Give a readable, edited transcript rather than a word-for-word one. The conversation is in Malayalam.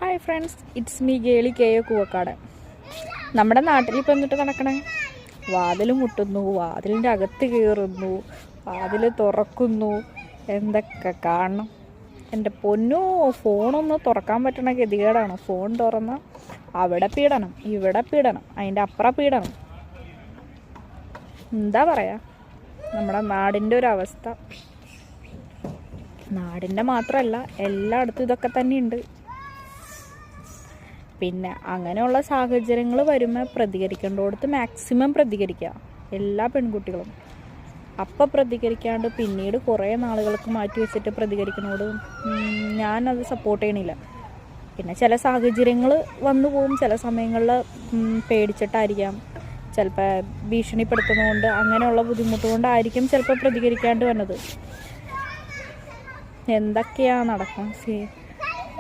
Hi friends, it's me Geli K A Koovakkad. നമ്മുടെ നാട്ടിൽ ഇപ്പം എന്നിട്ട് നടക്കണേ, വാതിൽ മുട്ടുന്നു, വാതിലിൻ്റെ അകത്ത് കയറുന്നു, വാതിൽ തുറക്കുന്നു, എന്തൊക്കെ കാണണം. എൻ്റെ പൊന്നോ, ഫോണൊന്ന് തുറക്കാൻ പറ്റണ ഗതികേടാണ്. ഫോൺ തുറന്ന അവിടെ പീഡനം, ഇവിടെ പീഡനം, അതിൻ്റെ അപ്പുറം പീഡനം. എന്താ പറയുക, നമ്മുടെ നാടിൻ്റെ ഒരു അവസ്ഥ. നാടിൻ്റെ മാത്രമല്ല, എല്ലായിടത്തും ഇതൊക്കെ തന്നെയുണ്ട്. പിന്നെ അങ്ങനെയുള്ള സാഹചര്യങ്ങൾ വരുമ്പോൾ പ്രതികരിക്കേണ്ടടുത്ത് മാക്സിമം പ്രതികരിക്കുക, എല്ലാ പെൺകുട്ടികളും. അപ്പം പ്രതികരിക്കാണ്ട് പിന്നീട് കുറേ നാളുകൾക്ക് മാറ്റി വെച്ചിട്ട് പ്രതികരിക്കുന്നതോട് ഞാനത് സപ്പോർട്ട് ചെയ്യണില്ല. പിന്നെ ചില സാഹചര്യങ്ങൾ വന്നു പോകും, ചില സമയങ്ങളിൽ പേടിച്ചിട്ടായിരിക്കാം, ചിലപ്പോൾ ഭീഷണിപ്പെടുത്തുന്നതുകൊണ്ട്, അങ്ങനെയുള്ള ബുദ്ധിമുട്ടുകൊണ്ടായിരിക്കും ചിലപ്പോൾ പ്രതികരിക്കാണ്ട് വന്നത്. എന്തൊക്കെയാണ് നടക്കും.